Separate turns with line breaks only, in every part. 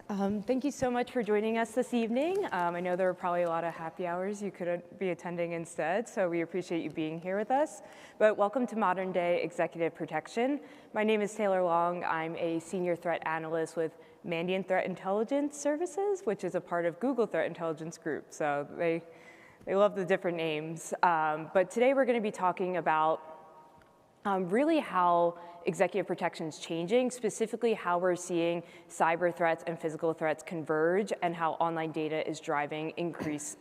Thank you so much for joining us this evening. I know there were probably a lot of happy hours you could be attending instead, so we appreciate you being here with us. But welcome to Modern Day Executive Protection. My name is Taylor Long. I'm a senior threat analyst with Mandiant Threat Intelligence Services, which is a part of Google Threat Intelligence Group. So they love the different names. But today we're going to be talking about really how executive protection is changing, specifically how we're seeing cyber threats and physical threats converge and how online data is driving increased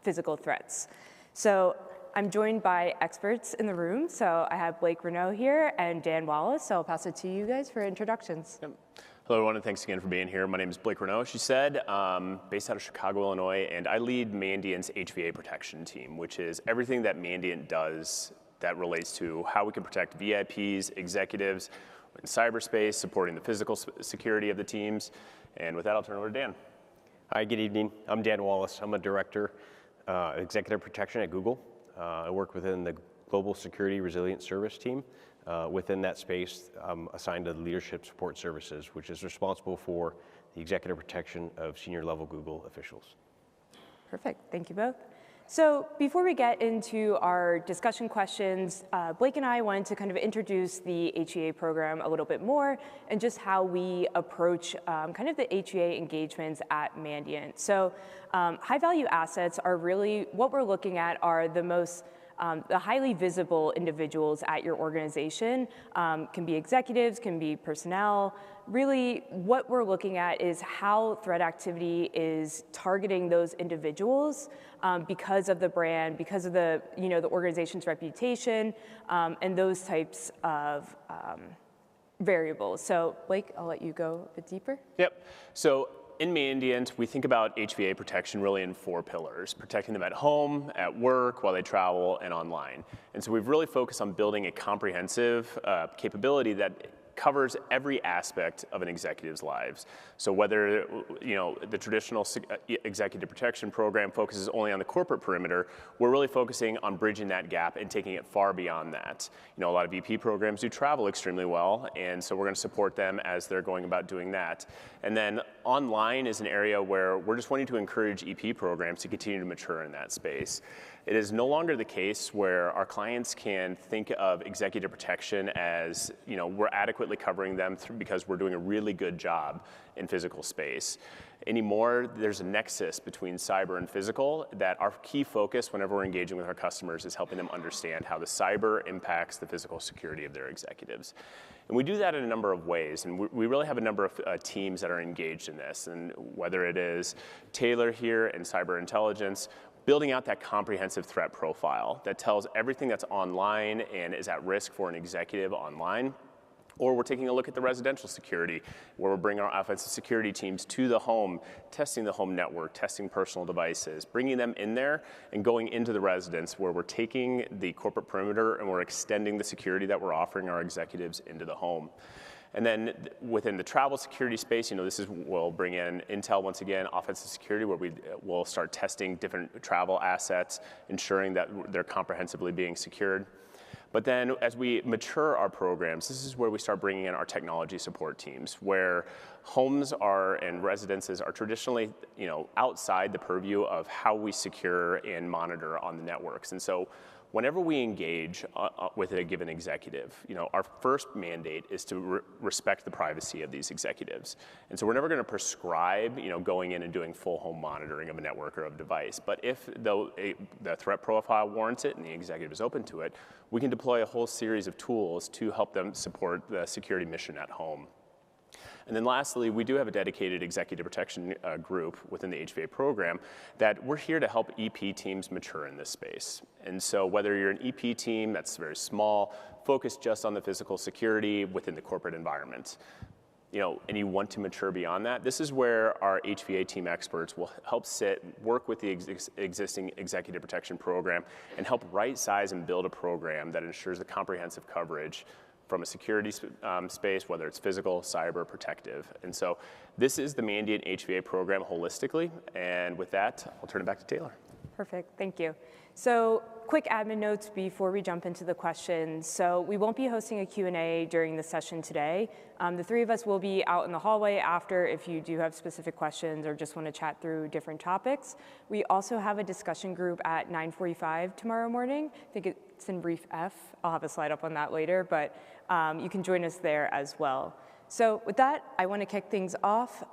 physical threats. So I'm joined by experts in the room. So I have Blake Renaud here and Dan Wallace. So I'll pass it to you guys for introductions.
Yep. Hello, everyone, and thanks again for being here. My name is Blake Renaud, as she said, based out of Chicago, Illinois, and I lead Mandiant's HVA protection team, which is everything that Mandiant does that relates to how we can protect VIPs, executives in cyberspace, supporting the physical security of the teams. And with that, I'll turn it over to Dan.
Hi, good evening. I'm Dan Wallace. I'm a director, executive protection at Google. I work within the Global Security Resilience Service team. Within that space, I'm assigned to the Leadership Support Services, which is responsible for the executive protection of senior level Google officials.
Perfect. Thank you both. So before we get into our discussion questions, Blake and I wanted to kind of introduce the HVA program a little bit more and just how we approach kind of the HVA engagements at Mandiant. So high value assets are really what we're looking at are the highly visible individuals at your organization. Can be executives, can be personnel. Really, what we're looking at is how threat activity is targeting those individuals because of the brand, because of the organization's reputation, and those types of variables. So Blake, I'll let you go a bit deeper.
Yep. So in Mandiant, we think about HVA protection really in 4 pillars: protecting them at home, at work, while they travel, and online. And so we've really focused on building a comprehensive capability that covers every aspect of an executive's lives. So whether the traditional executive protection program focuses only on the corporate perimeter, we're really focusing on bridging that gap and taking it far beyond that. A lot of VP programs do travel extremely well, and so we're going to support them as they're going about doing that. And then online is an area where we're just wanting to encourage EP programs to continue to mature in that space. It is no longer the case where our clients can think of executive protection as, we're adequately covering them because we're doing a really good job in physical space. Anymore, there's a nexus between cyber and physical that our key focus whenever we're engaging with our customers is helping them understand how the cyber impacts the physical security of their executives. And we do that in a number of ways, and we really have a number of teams that are engaged in this, and whether it is Taylor here in cyber intelligence, building out that comprehensive threat profile that tells everything that's online and is at risk for an executive online. Or we're taking a look at the residential security, where we're bringing our offensive security teams to the home, testing the home network, testing personal devices, bringing them in there and going into the residence where we're taking the corporate perimeter and we're extending the security that we're offering our executives into the home. And then within the travel security space, we'll bring in Intel once again, offensive security, where we'll start testing different travel assets, ensuring that they're comprehensively being secured. But then as we mature our programs, this is where we start bringing in our technology support teams, where homes and residences are traditionally, outside the purview of how we secure and monitor on the networks. And so whenever we engage with a given executive, our first mandate is to respect the privacy of these executives. And so we're never going to prescribe, going in and doing full home monitoring of a network or of a device. But if the threat profile warrants it and the executive is open to it, we can deploy a whole series of tools to help them support the security mission at home. And then lastly, we do have a dedicated executive protection group within the HVA program that we're here to help EP teams mature in this space. And so whether you're an EP team that's very small, focused just on the physical security within the corporate environment, and you want to mature beyond that, this is where our HVA team experts will help work with the existing executive protection program and help right size and build a program that ensures the comprehensive coverage from a security space, whether it's physical, cyber, protective. And so this is the Mandiant HVA program holistically. And with that, I'll turn it back to Taylor.
Perfect, thank you. So quick admin notes before we jump into the questions. So we won't be hosting a Q&A during the session today. The three of us will be out in the hallway after if you do have specific questions or just want to chat through different topics. We also have a discussion group at 9:45 tomorrow morning. I think it's in brief F. I'll have a slide up on that later, but you can join us there as well. So with that, I want to kick things off.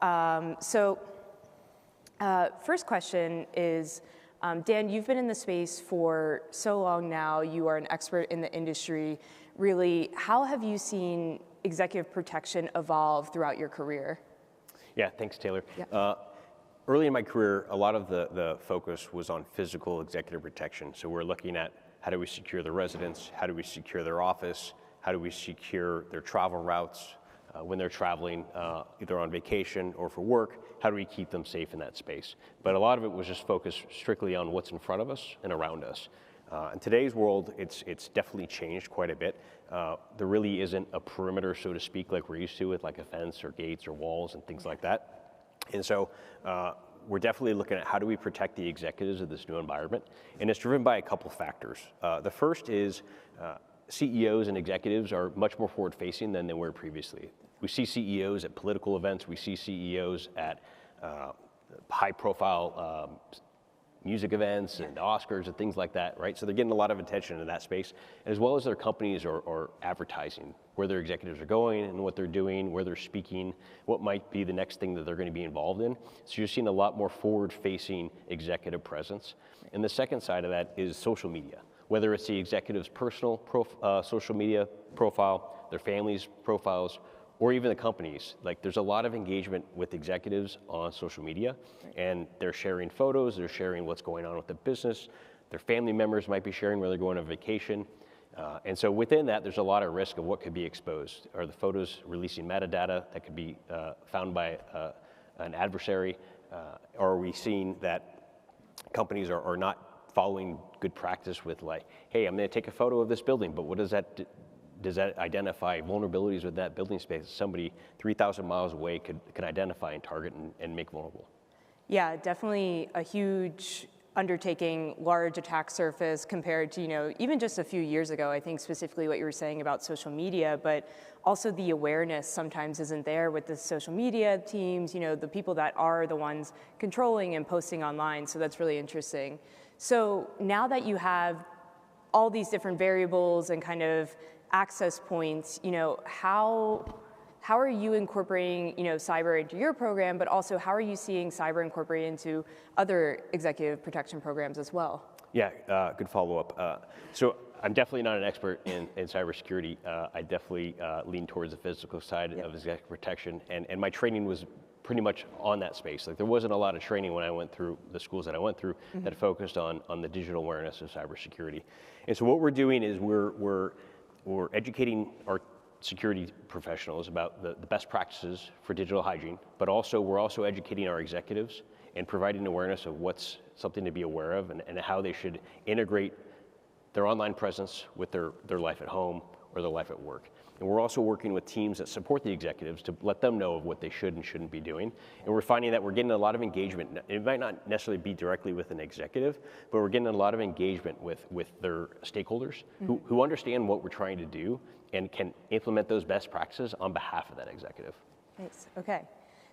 First question is, Dan, you've been in the space for so long now. You are an expert in the industry. Really, how have you seen executive protection evolve throughout your career?
Yeah, thanks, Taylor.
Yeah.
Early in my career, a lot of the focus was on physical executive protection. So we're looking at how do we secure the residents, how do we secure their office, how do we secure their travel routes when they're traveling either on vacation or for work, how do we keep them safe in that space? But a lot of it was just focused strictly on what's in front of us and around us. In today's world, it's definitely changed quite a bit. There really isn't a perimeter, so to speak, like we're used to with like a fence or gates or walls and things like that. And so we're definitely looking at how do we protect the executives of this new environment. And it's driven by a couple factors. The first is CEOs and executives are much more forward-facing than they were previously. We see CEOs at political events, we see CEOs at high-profile music events and Oscars and things like that, right? So they're getting a lot of attention in that space, as well as their companies are advertising where their executives are going and what they're doing, where they're speaking, what might be the next thing that they're going to be involved in. So you're seeing a lot more forward-facing executive presence. And the second side of that is social media, whether it's the executive's personal social media profile, their family's profiles, or even the companies. Like there's a lot of engagement with executives on social media, and they're sharing photos, they're sharing what's going on with the business, their family members might be sharing where they're going on vacation. And so within that, there's a lot of risk of what could be exposed. Are the photos releasing metadata that could be found by an adversary? Or are we seeing that companies are not following good practice with like, hey, I'm gonna take a photo of this building, but what does that identify vulnerabilities with that building space somebody 3,000 miles away could identify and target and make vulnerable?
Yeah, definitely a huge undertaking, large attack surface compared to, even just a few years ago. I think specifically what you were saying about social media, but also the awareness sometimes isn't there with the social media teams, the people that are the ones controlling and posting online. So that's really interesting. So now that you have all these different variables and kind of access points, how are you incorporating, cyber into your program, but also how are you seeing cyber incorporated into other executive protection programs as well?
Yeah, good follow-up. So I'm definitely not an expert in cybersecurity. I definitely lean towards the physical side of executive protection, and my training was pretty much on that space. Like there wasn't a lot of training when I went through the schools that I went through that focused on the digital awareness of cybersecurity. And so what we're doing is we're educating our security professionals about the best practices for digital hygiene, but we're also educating our executives and providing awareness of what's something to be aware of and how they should integrate their online presence with their life at home or their life at work. And we're also working with teams that support the executives to let them know of what they should and shouldn't be doing. And we're finding that we're getting a lot of engagement. It might not necessarily be directly with an executive, but we're getting a lot of engagement with their stakeholders who understand what we're trying to do and can implement those best practices on behalf of that executive.
Nice, okay.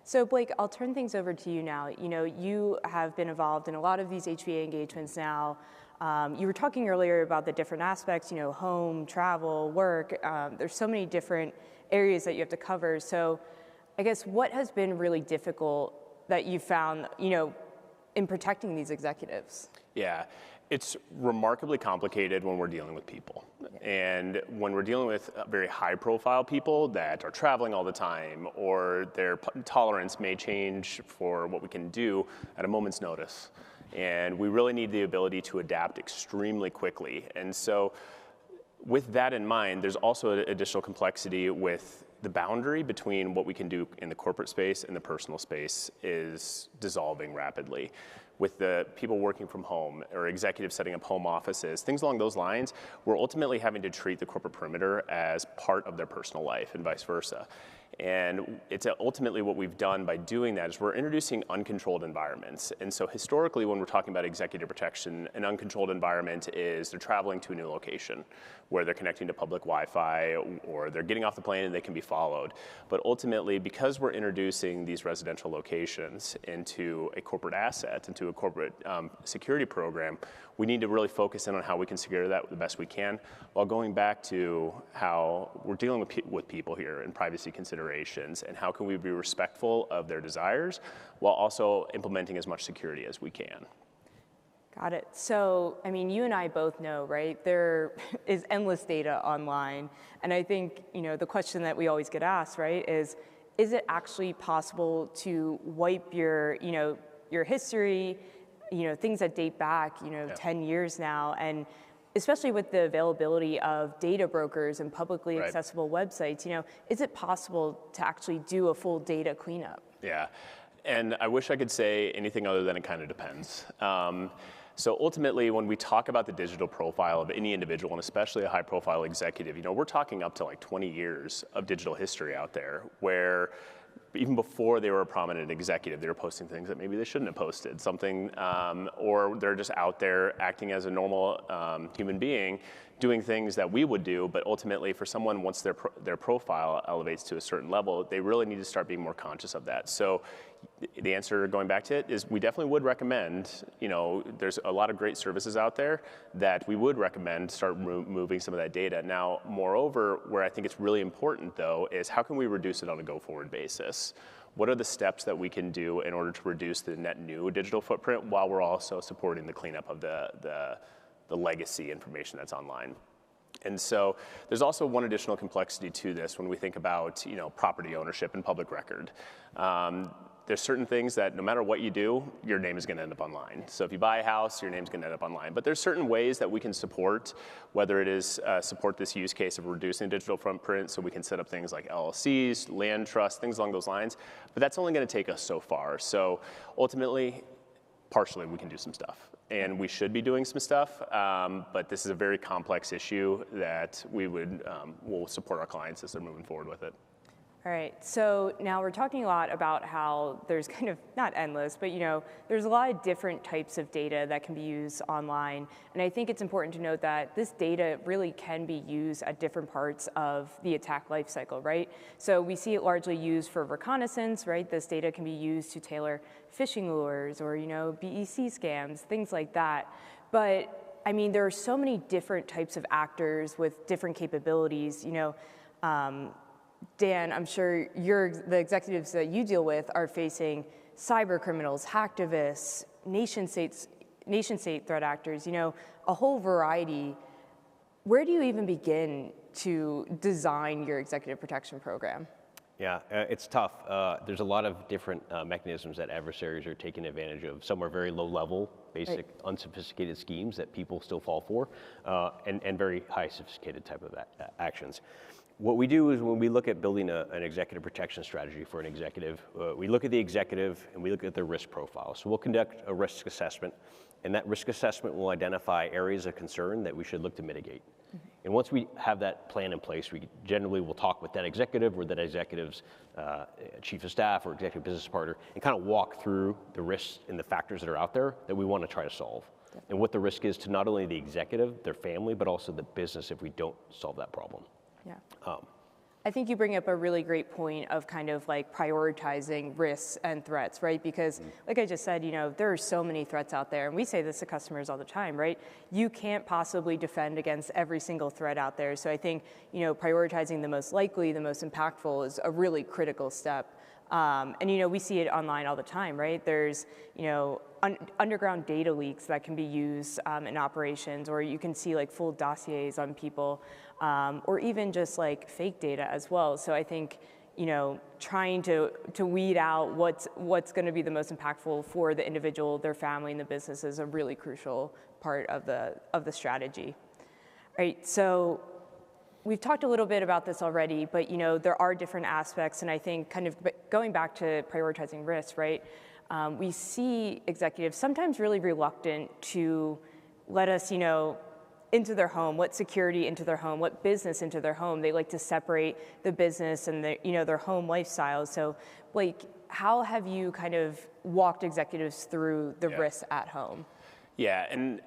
So Blake, I'll turn things over to you now. You have been involved in a lot of these HVA engagements now. You were talking earlier about the different aspects, home, travel, work. There's so many different areas that you have to cover. So I guess what has been really difficult that you found, in protecting these executives?
Yeah, it's remarkably complicated when we're dealing with people. And when we're dealing with very high profile people that are traveling all the time, or their tolerance may change for what we can do at a moment's notice. And we really need the ability to adapt extremely quickly. And so with that in mind, there's also an additional complexity with the boundary between what we can do in the corporate space and the personal space is dissolving rapidly. With the people working from home or executives setting up home offices, things along those lines, we're ultimately having to treat the corporate perimeter as part of their personal life and vice versa. And it's ultimately what we've done by doing that is we're introducing uncontrolled environments. And so historically, when we're talking about executive protection, an uncontrolled environment is they're traveling to a new location where they're connecting to public Wi-Fi, or they're getting off the plane and they can be followed. But ultimately, because we're introducing these residential locations into a corporate asset, into a corporate security program, we need to really focus in on how we can secure that the best we can, while going back to how we're dealing with people here and privacy considerations, and how can we be respectful of their desires while also implementing as much security as we can.
Got it. So, I mean, you and I both know, right? There is endless data online. And I think, the question that we always get asked, right, is it actually possible to wipe your history, things that date back, 10 years now, and especially with the availability of data brokers and publicly accessible websites, is it possible to actually do a full data cleanup?
Yeah, and I wish I could say anything other than it kind of depends. So ultimately, when we talk about the digital profile of any individual, and especially a high-profile executive, we're talking up to like 20 years of digital history out there, where even before they were a prominent executive, they were posting things that maybe they shouldn't have posted, or they're just out there acting as a normal human being, doing things that we would do, but ultimately for someone, once their profile elevates to a certain level, they really need to start being more conscious of that. So the answer, going back to it, is we definitely would recommend, there's a lot of great services out there that we would recommend start moving some of that data. Now, moreover, where I think it's really important though, is how can we reduce it on a go-forward basis? What are the steps that we can do in order to reduce the net new digital footprint while we're also supporting the cleanup of the legacy information that's online? And so there's also one additional complexity to this when we think about property ownership and public record. There's certain things that no matter what you do, your name is going to end up online. So if you buy a house, your name's going to end up online. But there's certain ways that we can support, whether it is support this use case of reducing digital footprint, so we can set up things like LLCs, land trusts, things along those lines. But that's only going to take us so far. So ultimately, partially we can do some stuff. And we should be doing some stuff, but this is a very complex issue that we'll support our clients as they're moving forward with it.
All right, so now we're talking a lot about how there's kind of, not endless, but there's a lot of different types of data that can be used online. And I think it's important to note that this data really can be used at different parts of the attack lifecycle, right? So we see it largely used for reconnaissance, right? This data can be used to tailor phishing lures or, BEC scams, things like that. But I mean, there are so many different types of actors with different capabilities, Dan, I'm sure the executives that you deal with are facing cyber criminals, hacktivists, nation-state threat actors, a whole variety. Where do you even begin to design your executive protection program?
Yeah, it's tough. There's a lot of different mechanisms that adversaries are taking advantage of. Some are very low level, basic, unsophisticated schemes that people still fall for, and very high sophisticated type of actions. What we do is when we look at building an executive protection strategy for an executive, we look at the executive and we look at their risk profile. So we'll conduct a risk assessment, and that risk assessment will identify areas of concern that we should look to mitigate. Mm-hmm. And once we have that plan in place, we generally will talk with that executive or that executive's chief of staff or executive business partner and kind of walk through the risks and the factors that are out there that we want to try to solve. Definitely. And what the risk is to not only the executive, their family, but also the business if we don't solve that problem.
Yeah. I think you bring up a really great point of kind of like prioritizing risks and threats, right? Because like I just said, there are so many threats out there, and we say this to customers all the time, right? You can't possibly defend against every single threat out there. So I think, prioritizing the most likely, the most impactful is a really critical step. And we see it online all the time, right? There's, underground data leaks that can be used in operations, or you can see like full dossiers on people, or even just like fake data as well. So I think, trying to weed out what's going to be the most impactful for the individual, their family, and the business is a really crucial part of the strategy. All right, so we've talked a little bit about this already, but there are different aspects, and I think kind of going back to prioritizing risks, right? We see executives sometimes really reluctant to let us, into their home, what security into their home, what business into their home. They like to separate the business and their home lifestyles. So Blake, how have you kind of walked executives through the risks at home?
Yeah, and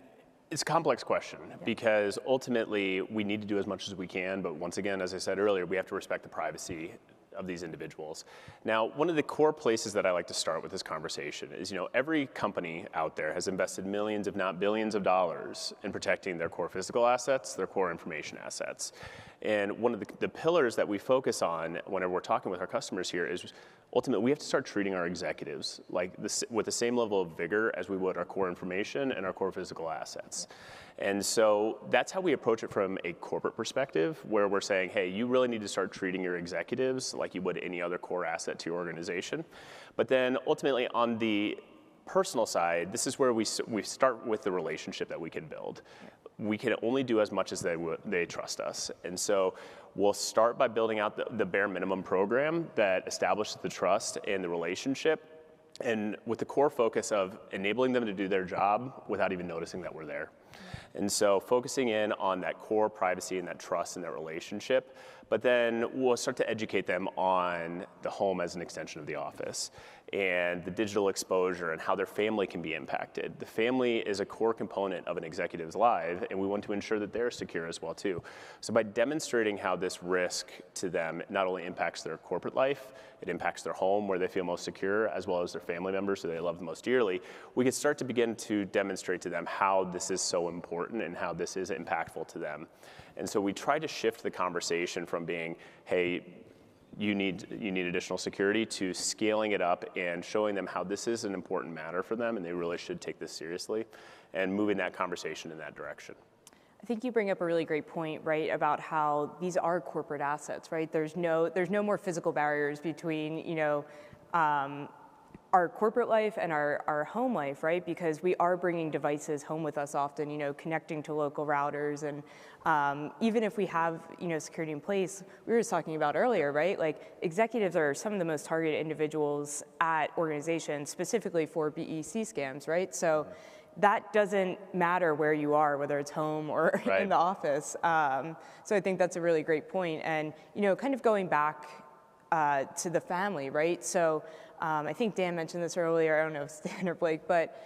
it's a complex question because ultimately we need to do as much as we can, but once again, as I said earlier, we have to respect the privacy of these individuals. Now, one of the core places that I like to start with this conversation is, every company out there has invested millions, if not billions of dollars in protecting their core physical assets, their core information assets. And one of the pillars that we focus on whenever we're talking with our customers here is ultimately we have to start treating our executives like this, with the same level of vigor as we would our core information and our core physical assets. And so that's how we approach it from a corporate perspective, where we're saying, hey, you really need to start treating your executives like you would any other core asset to your organization. But then ultimately on the personal side, this is where we start with the relationship that we can build. We can only do as much as they trust us. And so we'll start by building out the bare minimum program that establishes the trust and the relationship, and with the core focus of enabling them to do their job without even noticing that we're there. And so focusing in on that core privacy and that trust and that relationship, but then we'll start to educate them on the home as an extension of the office and the digital exposure and how their family can be impacted. The family is a core component of an executive's life, and we want to ensure that they're secure as well too. So by demonstrating how this risk to them not only impacts their corporate life, it impacts their home where they feel most secure, as well as their family members who they love the most dearly, we can start to begin to demonstrate to them how this is so important and how this is impactful to them. And so we try to shift the conversation from being, hey, you need additional security, to scaling it up and showing them how this is an important matter for them and they really should take this seriously, and moving that conversation in that direction.
I think you bring up a really great point, right, about how these are corporate assets, right? There's no more physical barriers between, our corporate life and our home life, right? Because we are bringing devices home with us often, connecting to local routers. And even if we have, security in place, we were just talking about earlier, right? Like, executives are some of the most targeted individuals at organizations, specifically for BEC scams, right? So that doesn't matter where you are, whether it's home or in the office. So I think that's a really great point. And, kind of going back to the family, right? So I think Dan mentioned this earlier, I don't know if it's Dan or Blake, but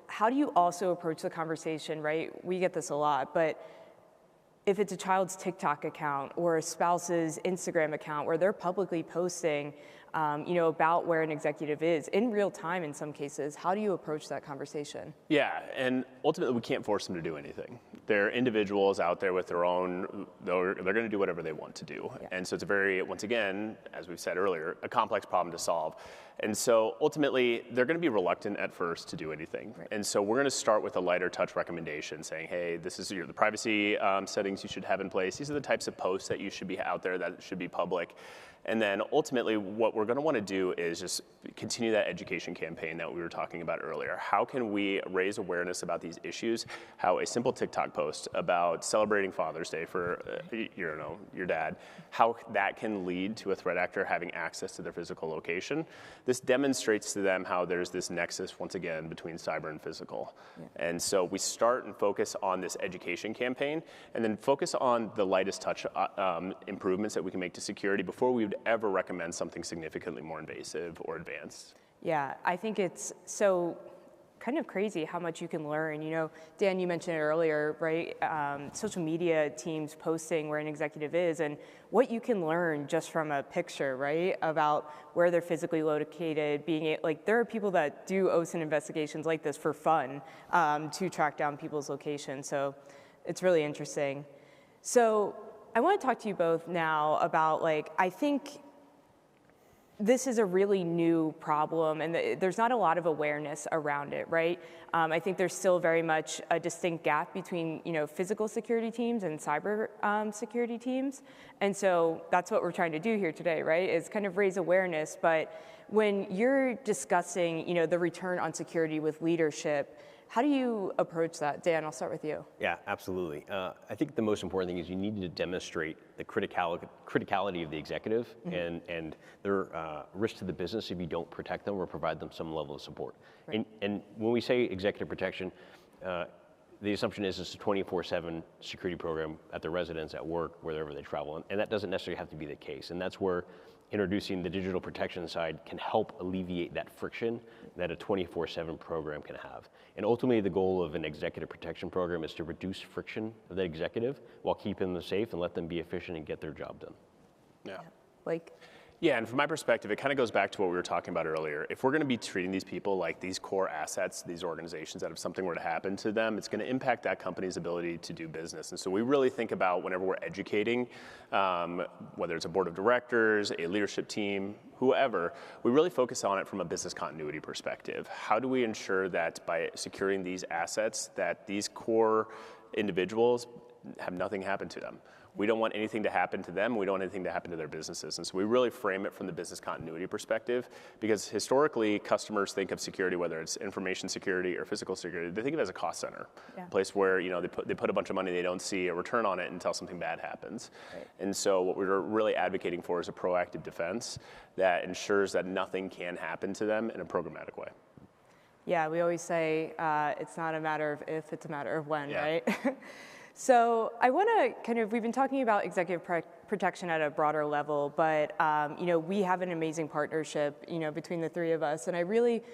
how do you also approach the conversation, right? We get this a lot, but if it's a child's TikTok account or a spouse's Instagram account where they're publicly posting about where an executive is in real time in some cases, how do you approach that conversation?
Yeah, and ultimately we can't force them to do anything. They're individuals out there with their own, they're going to do whatever they want to do. Yeah. And so it's a very, once again, as we've said earlier, a complex problem to solve. And so ultimately they're going to be reluctant at first to do anything. Right. And so we're going to start with a lighter touch recommendation saying, hey, this is the privacy settings you should have in place. These are the types of posts that you should be out there that should be public. And then ultimately what we're going to want to do is just continue that education campaign that we were talking about earlier. How can we raise awareness about these issues? How a simple TikTok post about celebrating Father's Day for your dad, how that can lead to a threat actor having access to their physical location. This demonstrates to them how there's this nexus, once again, between cyber and physical. Yeah. And so we start and focus on this education campaign, and then focus on the lightest touch improvements that we can make to security before we would ever recommend something significantly more invasive or advanced.
Yeah, I think it's so kind of crazy how much you can learn. Dan, you mentioned it earlier, right? Social media teams posting where an executive is and what you can learn just from a picture, right? About where they're physically located, there are people that do OSINT investigations like this for fun to track down people's locations. So it's really interesting. So I want to talk to you both now about, I think this is a really new problem, and there's not a lot of awareness around it, right? I think there's still very much a distinct gap between, physical security teams and cyber security teams. And so that's what we're trying to do here today, right? Is kind of raise awareness. But when you're discussing, the return on security with leadership, how do you approach that? Dan, I'll start with you.
Yeah, absolutely. I think the most important thing is you need to demonstrate the criticality of the executive and their risk to the business if you don't protect them or provide them some level of support. Right. And when we say executive protection, the assumption is it's a 24/7 security program at their residence, at work, wherever they travel, and that doesn't necessarily have to be the case. And that's where introducing the digital protection side can help alleviate that friction that a 24/7 program can have. And ultimately, the goal of an executive protection program is to reduce friction of the executive while keeping them safe and let them be efficient and get their job done.
Yeah.
Blake?
Yeah, and from my perspective, it kind of goes back to what we were talking about earlier. If we're going to be treating these people like these core assets, these organizations, that if something were to happen to them, it's going to impact that company's ability to do business. And so we really think about whenever we're educating, whether it's a board of directors, a leadership team, whoever, we really focus on it from a business continuity perspective. How do we ensure that by securing these assets, that these core individuals have nothing happen to them? We don't want anything to happen to them. We don't want anything to happen to their businesses. And so we really frame it from the business continuity perspective, because historically customers think of security, whether it's information security or physical security, they think of it as a cost center, a place where they put a bunch of money, they don't see a return on it until something bad happens. Right. And so what we're really advocating for is a proactive defense that ensures that nothing can happen to them in a programmatic way. Yeah,
we always say it's not a matter of if, it's a matter of when, right? So I want to we've been talking about executive protection at a broader level, but we have an amazing partnership, between the three of us, and I really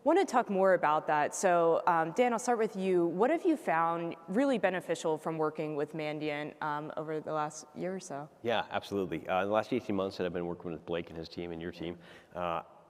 want to talk more about that. So Dan, I'll start with you. What have you found really beneficial from working with Mandiant over the last year or so?
Yeah, absolutely. In the last 18 months that I've been working with Blake and his team and your team,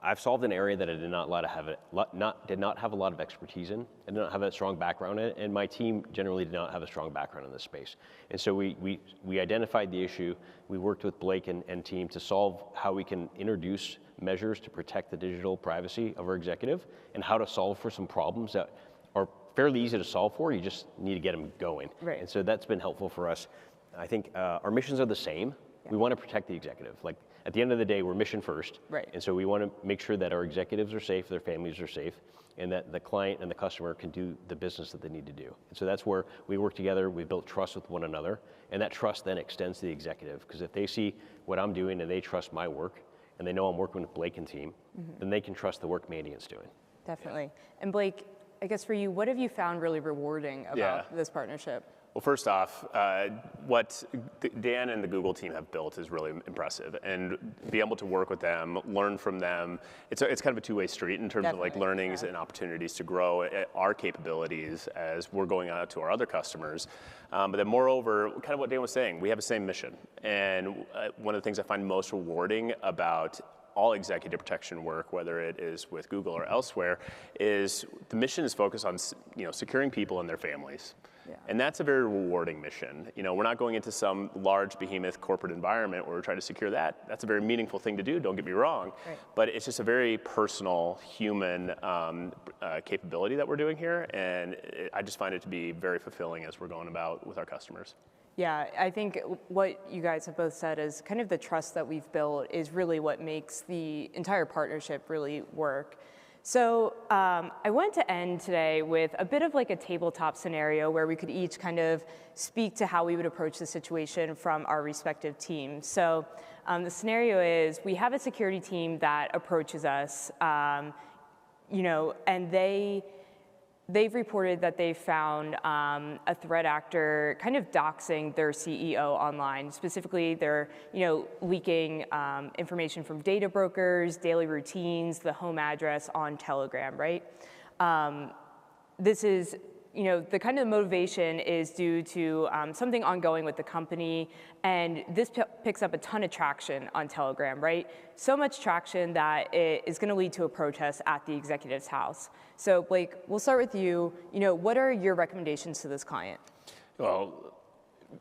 I've solved an area that I did not have a lot of expertise in. I did not have a strong background in it, and my team generally did not have a strong background in this space. And so we identified the issue. We worked with Blake and team to solve how we can introduce measures to protect the digital privacy of our executive, and how to solve for some problems that are fairly easy to solve for. You just need to get them going. Right. And so that's been helpful for us. I think our missions are the same. Yeah. We want to protect the executive. Like, at the end of the day, we're mission first. Right. And so we want to make sure that our executives are safe, their families are safe, and that the client and the customer can do the business that they need to do. And so that's where we work together, we build trust with one another, and that trust then extends to the executive. Because if they see what I'm doing and they trust my work, and they know I'm working with Blake and team, then they can trust the work Mandiant's doing. Definitely.
And Blake, I guess for you, what have you found really rewarding about this partnership?
Well, first off, what Dan and the Google team have built is really impressive, and be able to work with them, learn from them. It's kind of a two-way street in terms of like learnings and opportunities to grow our capabilities as we're going out to our other customers. But then moreover, kind of what Dan was saying, we have the same mission. And one of the things I find most rewarding about all executive protection work, whether it is with Google or elsewhere, is the mission is focused on securing people and their families. Yeah. And that's a very rewarding mission. We're not going into some large behemoth corporate environment where we're trying to secure that. That's a very meaningful thing to do, don't get me wrong. Right. But it's just a very personal, human capability that we're doing here. And I just find it to be very fulfilling as we're going about with our customers.
Yeah, I think what you guys have both said is kind of the trust that we've built is really what makes the entire partnership really work. So I wanted to end today with a bit of like a tabletop scenario where we could each kind of speak to how we would approach the situation from our respective teams. So the scenario is we have a security team that approaches us, and they've reported that they found a threat actor kind of doxing their CEO online. Specifically, they're leaking information from data brokers, daily routines, the home address on Telegram, right? This is, the kind of motivation is due to something ongoing with the company, and this picks up a ton of traction on Telegram, right? So much traction that it is going to lead to a protest at the executive's house. So Blake, we'll start with you. What are your recommendations to this client?
Well,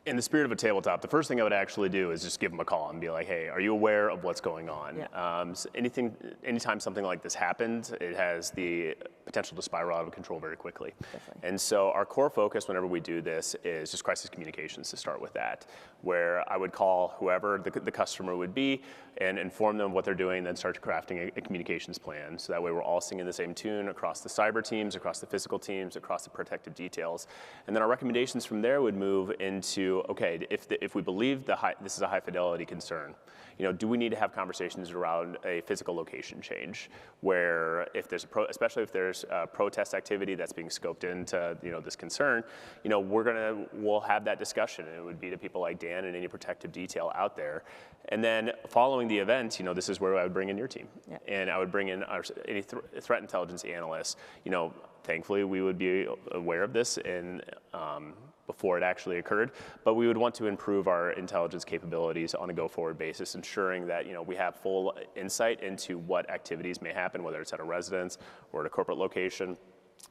in the spirit of a tabletop, the first thing I would actually do is just give them a call and be like, hey, are you aware of what's going on? Yeah. So anytime something like this happens, it has the potential to spiral out of control very quickly. Definitely. And so our core focus whenever we do this is just crisis communications to start with that, where I would call whoever the customer would be and inform them of what they're doing, then start crafting a communications plan. So that way we're all singing the same tune across the cyber teams, across the physical teams, across the protective details. And then our recommendations from there would move into, okay, if we believe this is a high fidelity concern, do we need to have conversations around a physical location change, where if there's especially if there's there's protest activity that's being scoped into this concern, we'll have that discussion, and it would be to people like Dan and any protective detail out there. And then following the event, this is where I would bring in your team, and I would bring in any threat intelligence analysts. Thankfully, we would be aware of this before it actually occurred, but we would want to improve our intelligence capabilities on a go-forward basis, ensuring that we have full insight into what activities may happen, whether it's at a residence or at a corporate location.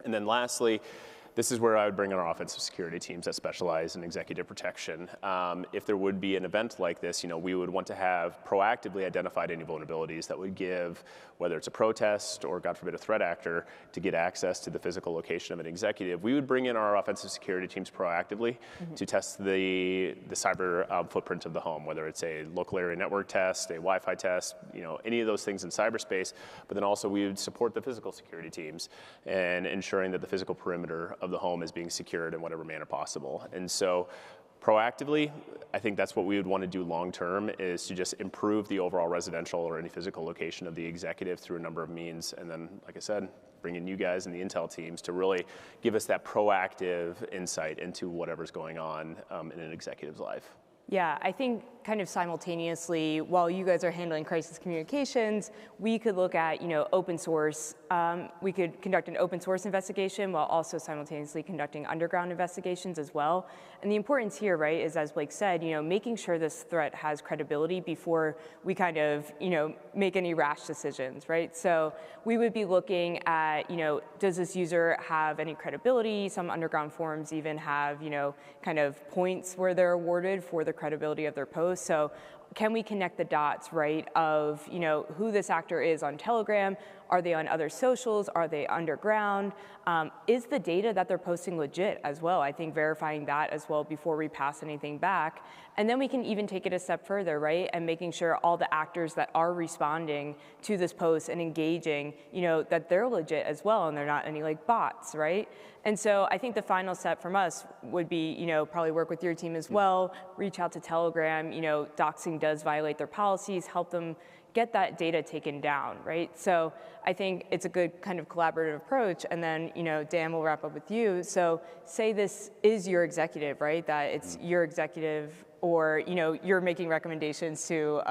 And then lastly, this is where I would bring in our offensive security teams that specialize in executive protection. If there would be an event like this, we would want to have proactively identified any vulnerabilities that would give, whether it's a protest or, God forbid, a threat actor, to get access to the physical location of an executive. We would bring in our offensive security teams proactively to test the cyber footprint of the home, whether it's a local area network test, a Wi-Fi test, any of those things in cyberspace. But then also we would support the physical security teams and ensuring that the physical perimeter of the home is being secured in whatever manner possible. And so proactively, I think that's what we would want to do long term, is to just improve the overall residential or any physical location of the executive through a number of means. And then, like I said, bring in you guys and the intel teams to really give us that proactive insight into whatever's going on in an executive's life.
Yeah, I think kind of simultaneously, while you guys are handling crisis communications, we could look at, open source. We could conduct an open source investigation while also simultaneously conducting underground investigations as well. And the importance here, right, is, as Blake said, making sure this threat has credibility before we kind of, make any rash decisions, right? So we would be looking at, does this user have any credibility? Some underground forums even have, kind of points where they're awarded for the credibility of their posts. So can we connect the dots, right, of, who this actor is on Telegram? Are they on other socials? Are they underground? Is the data that they're posting legit as well? I think verifying that as well before we pass anything back. And then we can even take it a step further, right? And making sure all the actors that are responding to this post and engaging, that they're legit as well and they're not any like bots, right? And so I think the final step from us would be, probably work with your team as well, reach out to Telegram, doxing does violate their policies, help them get that data taken down, right? So I think it's a good kind of collaborative approach. And then, Dan, will wrap up with you. So say this is your executive, right? That it's your executive, or, you're making recommendations to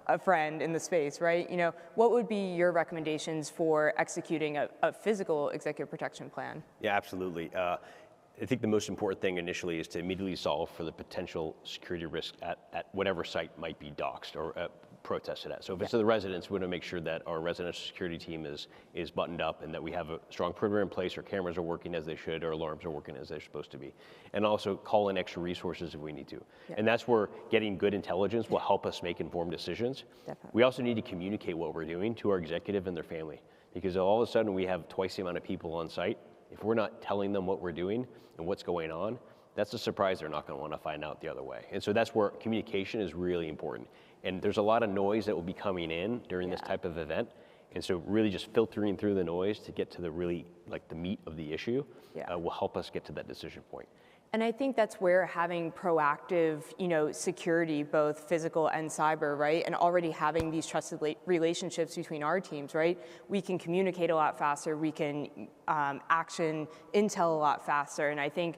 a friend in the space, right? What would be your recommendations for executing a physical executive protection plan?
Yeah, absolutely. I think the most important thing initially is to immediately solve for the potential security risk at whatever site might be doxed or protested at. So if it's to the residents, we want to make sure that our residential security team is buttoned up and that we have a strong perimeter in place, our cameras are working as they should, our alarms are working as they're supposed to be. And also call in extra resources if we need to. And that's where getting good intelligence will help us make informed decisions. Definitely. We also need to communicate what we're doing to our executive and their family, because all of a sudden we have twice the amount of people on site. If we're not telling them what we're doing and what's going on, that's a surprise they're not going to want to find out the other way. And so that's where communication is really important. And there's a lot of noise that will be coming in during this type of event. And so really just filtering through the noise to get to the really, the meat of the issue will help us get to that decision point.
And I think that's where having proactive, security, both physical and cyber, right? And already having these trusted relationships between our teams, right? We can communicate a lot faster. We can action intel a lot faster. And I think,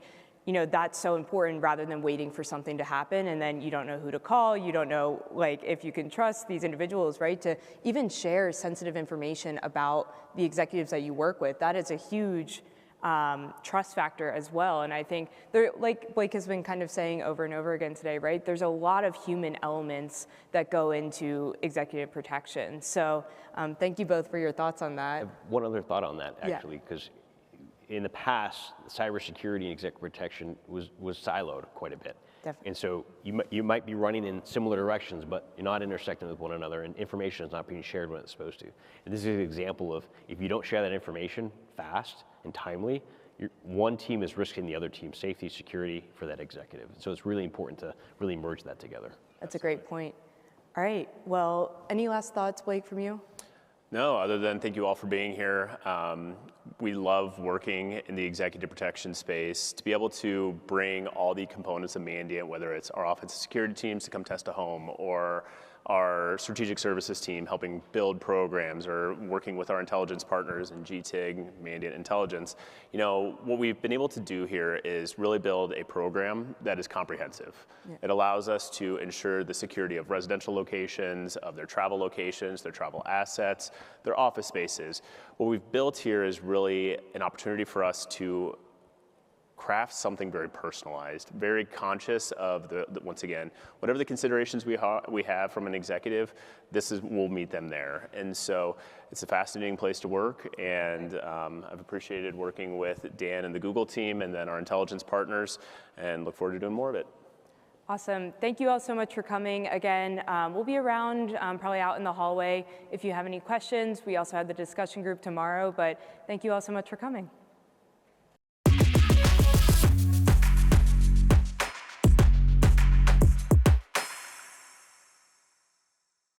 that's so important, rather than waiting for something to happen and then you don't know who to call. You don't know, if you can trust these individuals, right? To even share sensitive information about the executives that you work with. That is a huge trust factor as well. And I think there, like Blake has been kind of saying over and over again today, right? There's a lot of human elements that go into executive protection. So thank you both for your thoughts on that.
I have one other thought on that, actually, because in the past, cybersecurity and executive protection was siloed quite a bit.
Definitely.
And so you might be running in similar directions, but you're not intersecting with one another, and information is not being shared when it's supposed to. And this is an example of, if you don't share that information fast and timely, one team is risking the other team's safety, security for that executive. So it's really important to really merge that together.
That's a great point. All right, well, any last thoughts, Blake, from you?
No, other than thank you all for being here. We love working in the executive protection space. To be able to bring all the components of Mandiant, whether it's our offensive security teams to come test a home, or our strategic services team helping build programs or working with our intelligence partners in GTIG, Mandiant Intelligence, what we've been able to do here is really build a program that is comprehensive. Yeah. It allows us to ensure the security of residential locations, of their travel locations, their travel assets, their office spaces. What we've built here is really an opportunity for us to craft something very personalized, very conscious of once again, whatever the considerations we have from an executive, we'll meet them there. And so it's a fascinating place to work, and I've appreciated working with Dan and the Google team and then our intelligence partners, and look forward to doing more of it.
Awesome. Thank you all so much for coming. Again, we'll be around, probably out in the hallway if you have any questions. We also have the discussion group tomorrow, but thank you all so much for coming.